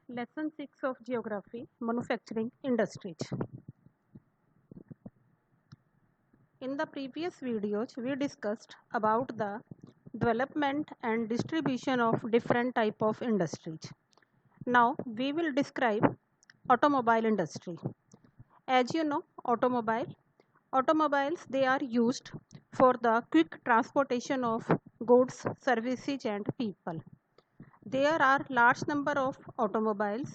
Lesson 6 of Geography, Manufacturing Industries. In the previous videos, we discussed about the development and distribution of different type of industries. Now, we will describe automobile industry. As you know, automobiles, they are used for the quick transportation of goods, services and people. There are large number of automobiles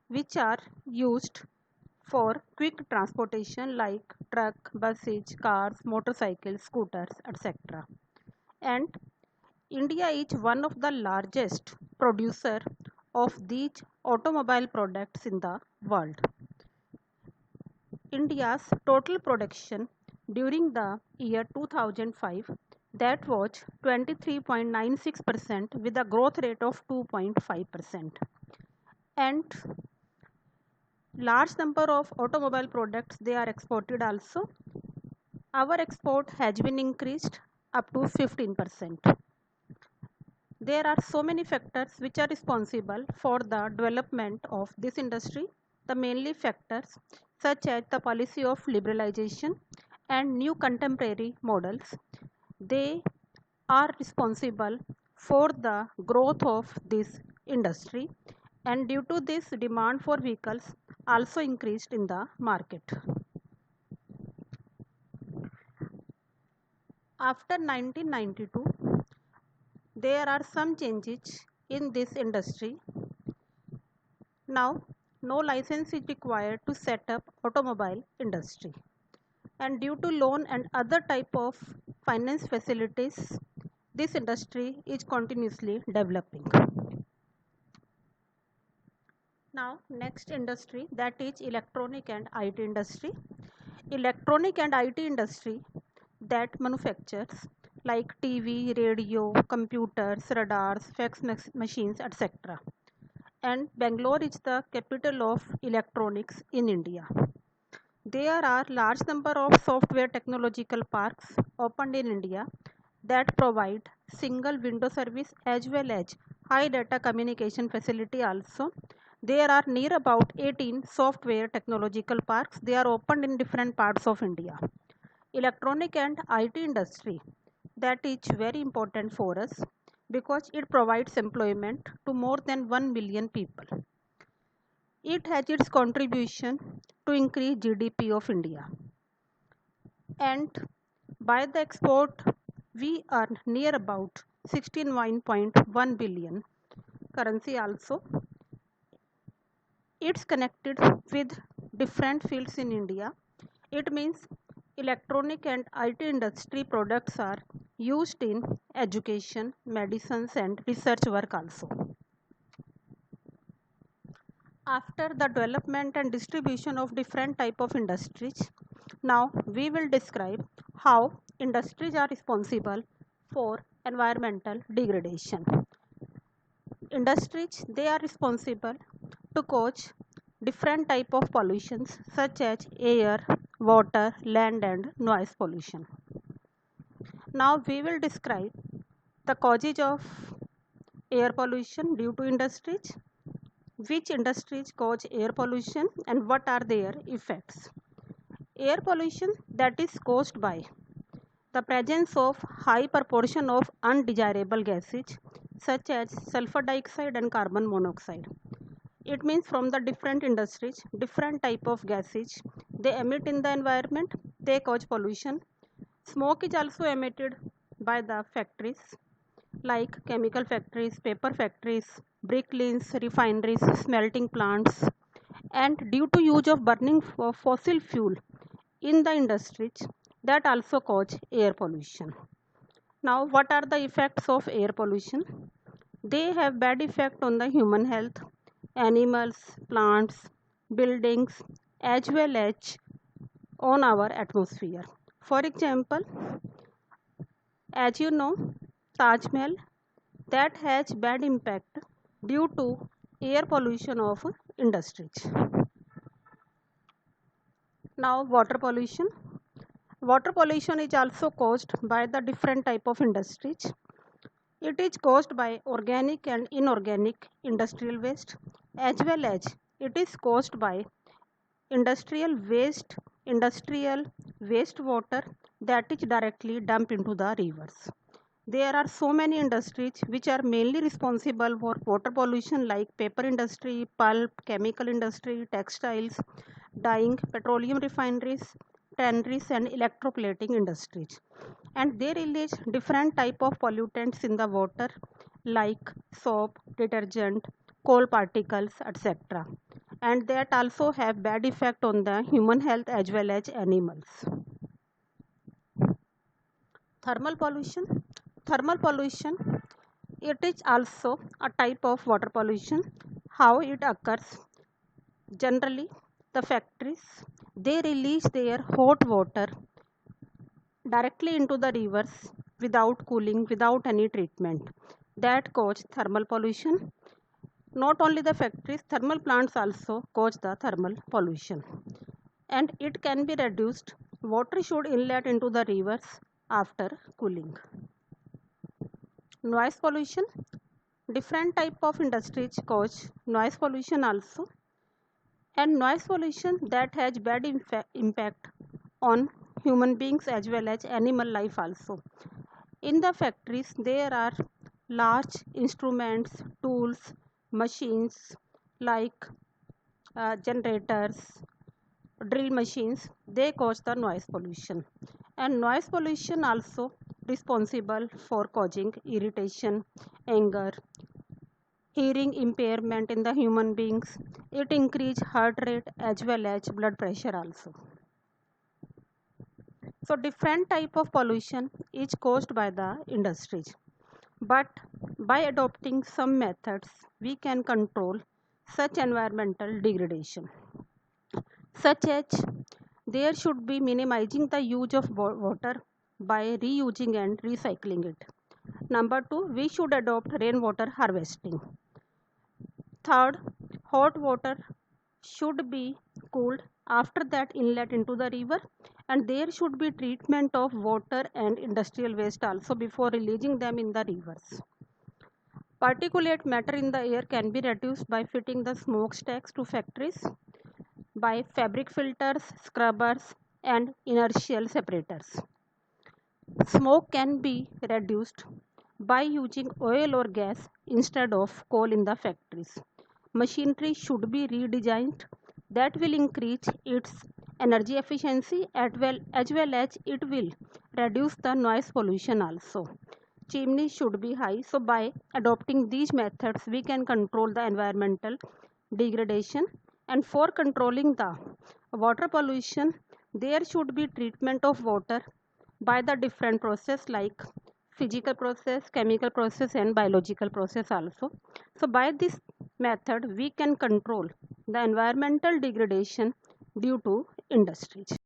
which are used for quick transportation like truck, buses, cars, motorcycles, scooters, etc. And India is one of the largest producer of these automobile products in the world. India's total production during the year 2005 that was 23.96% with a growth rate of 2.5%. And large number of automobile products they are exported also. Our export has been increased up to 15%. There are so many factors which are responsible for the development of this industry. The mainly factors such as the policy of liberalization and new contemporary models, they are responsible for the growth of this industry, and due to this demand for vehicles also increased in the market. After 1992, there are some changes in this industry. Now, no license is required to set up automobile industry. And due to loan and other type of finance facilities, this industry is continuously developing. Now, next industry, that is electronic and IT industry. Electronic and IT industry that manufactures like TV, radio, computers, radars, fax machines, etc. And Bangalore is the capital of electronics in India. There are large number of software technological parks opened in India that provide single window service as well as high data communication facility also. There are near about 18 software technological parks. They are opened in different parts of India. Electronic and IT industry, that is very important for us because it provides employment to more than 1 million people. It has its contribution to increase GDP of India. And by the export, we earn near about 16.1 billion currency also. It's connected with different fields in India. It means electronic and IT industry products are used in education, medicines and research work also. After the development and distribution of different type of industries, now we will describe how industries are responsible for environmental degradation. Industries, they are responsible to cause different type of pollutions such as air, water, land and noise pollution. Now we will describe the causes of air pollution due to industries, which industries cause air pollution and what are their effects. Air pollution that is caused by the presence of high proportion of undesirable gases such as sulfur dioxide and carbon monoxide. It means from the different industries, different type of gases they emit in the environment, they cause pollution. Smoke is also emitted by the factories like chemical factories, paper factories, brick kilns, refineries, smelting plants, and due to use of burning fossil fuel in the industries that also cause air pollution. Now, what are the effects of air pollution? They have bad effect on the human health, animals, plants, buildings, as well as on our atmosphere. For example, as you know, Taj Mahal that has bad impact due to air pollution of industries. Now, water pollution. Water pollution is also caused by the different type of industries. It is caused by organic and inorganic industrial waste as well as it is caused by industrial waste, industrial wastewater that is directly dumped into the rivers. There are so many industries which are mainly responsible for water pollution like paper industry, pulp, chemical industry, textiles, dyeing, petroleum refineries, tanneries and electroplating industries. And they release different type of pollutants in the water like soap, detergent, coal particles, etc. And that also have bad effect on the human health as well as animals. Thermal pollution. Thermal pollution, it is also a type of water pollution. How it occurs? Generally, the factories, they release their hot water directly into the rivers without cooling, without any treatment. That cause thermal pollution. Not only the factories, thermal plants also cause the thermal pollution. And it can be reduced. Water should inlet into the rivers after cooling. Noise pollution. Different type of industries cause noise pollution also. And noise pollution that has bad impact on human beings as well as animal life also. In the factories, there are large instruments, tools, machines like generators, drill machines, they cause the noise pollution. And noise pollution also responsible for causing irritation, anger, hearing impairment in the human beings. It increase heart rate as well as blood pressure also. So different type of pollution is caused by the industries. But by adopting some methods, we can control such environmental degradation, such as there should be minimizing the use of water by reusing and recycling it. Number two, we should adopt rainwater harvesting. Third, hot water should be cooled after that inlet into the river, and there should be treatment of water and industrial waste also before releasing them in the rivers. Particulate matter in the air can be reduced by fitting the smokestacks to factories, by fabric filters, scrubbers, and inertial separators. Smoke can be reduced by using oil or gas instead of coal in the factories. Machinery should be redesigned that will increase its energy efficiency as well as it will reduce the noise pollution also. Chimneys should be high, so by adopting these methods we can control the environmental degradation. And for controlling the water pollution, there should be treatment of water by the different process like physical process, chemical process and biological process also. So by this method we can control the environmental degradation due to industries.